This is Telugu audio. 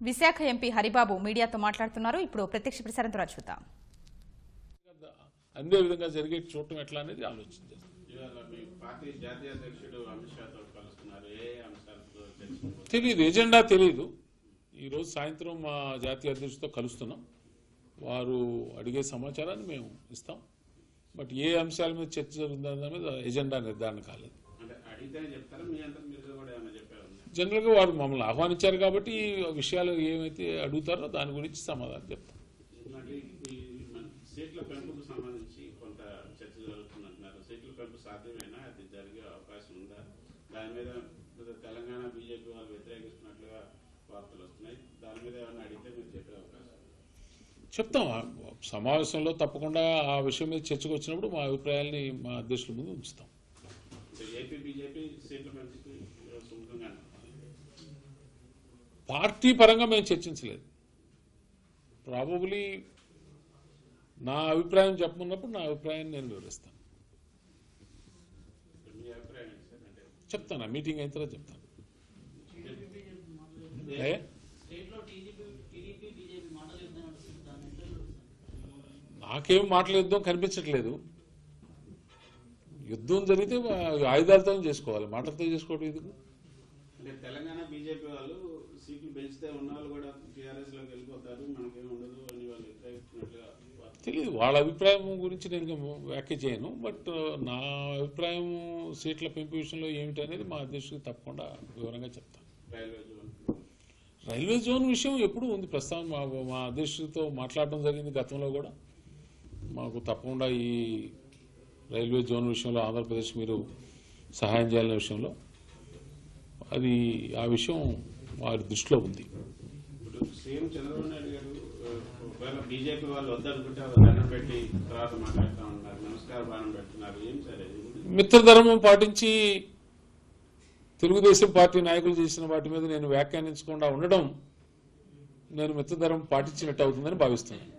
విశాఖ ఎంపీ హరిబాబు మీడియాతో మాట్లాడుతున్నారు. ఇప్పుడు ప్రత్యక్ష ప్రసారం ద్వారా చూద్దాం. అందే విధంగా జరిగే చూడటం ఎట్లా అనేది ఆలోచించారు. తెలియదు, ఎజెండా తెలియదు. ఈరోజు సాయంత్రం మా జాతీయ అధ్యక్షుడితో కలుస్తున్నాం. వారు అడిగే సమాచారాన్ని మేము ఇస్తాం. బట్ ఏ అంశాల మీద చర్చ జరుగుతుందనే మీద ఎజెండా నిర్ధారణ కాలేదు. జనరల్గా వారు మమ్మల్ని ఆహ్వానించారు కాబట్టి విషయాలు ఏమైతే అడుగుతారో దాని గురించి సమాధానం చెప్తాం. సీట్ల పెంపుకు సంబంధించి కొంత చర్చ జరుగుతున్నట్టున్నారు. సీట్ల పెంపు సాధ్యమేనా, అది జరిగే అవకాశం ఉందా? దాని మీద తెలంగాణ బీజేపీ వాళ్ళు వ్యతిరేకిస్తున్నట్లుగా వార్తలు వస్తున్నాయి. దాని మీద ఏమైనా అడిగితే మీరు చెప్పే అవకాశం చెప్తాం. సమావేశంలో తప్పకుండా ఆ విషయం మీద చర్చకు వచ్చినప్పుడు మా అభిప్రాయాల్ని మా అధ్యక్షుల ముందు ఉంచుతాం. ఏపీ బీజేపీ సీట్ల పెంపుకి సుముఖంగా పార్టీ పరంగా మేము చర్చించలేదు. ప్రాబబ్లీ నా అభిప్రాయం చెప్పమన్నప్పుడు నా అభిప్రాయాన్ని నేను వివరిస్తాను. చెప్తాను, మీటింగ్ అయిన తర్వాత చెప్తాను. నాకేం మాటల యుద్ధం కనిపించట్లేదు. యుద్ధం జరిగితే ఆయుధాలతో చేసుకోవాలి, మాటలతో చేసుకోవడం ఎందుకు? అంటే తెలంగాణ బీజేపీ వాళ్ళు సీట్లు పెంచితే ఉన్న వాళ్ళు కూడా టీఆర్ఎస్ లోకి వెళ్ళిపోతారు, మనకేం ఉండదు అని వాళ్ళు వ్యతిరేకిస్తున్నట్లుగా తెలియదు. వాళ్ళ అభిప్రాయం గురించి నేను వ్యాఖ్య చేయను. బట్ నా అభిప్రాయం సీట్ల పెంపు విషయంలో ఏమిటి అనేది మా అధ్యక్షుడికి తప్పకుండా వివరంగా చెప్తాను. రైల్వే జోన్ విషయం ఎప్పుడు ఉంది ప్రస్తావన. మా అధ్యక్షుడితో మాట్లాడడం జరిగింది గతంలో కూడా. మాకు తప్పకుండా ఈ రైల్వే జోన్ విషయంలో ఆంధ్రప్రదేశ్ మీరు సహాయం చేయాలనే విషయంలో అది ఆ విషయం వారి దృష్టిలో ఉంది. సీఎం చంద్రబాబు నాయుడు గారు బీజేపీ వాళ్ళు వద్దనుకుంటే దండం పెట్టి తర్వాత మాట్లాడుతూ ఉన్నారు, నమస్కార బాణం పెడుతున్నారు. ఏం సరే మిత్రధర్మం పాటించి తెలుగుదేశం పార్టీ నాయకులు చేసిన వాటి మీద నేను వ్యాఖ్యానించకుండా ఉండడం నేను మిత్రధర్మం పాటించినట్టు అవుతుందని భావిస్తున్నాను.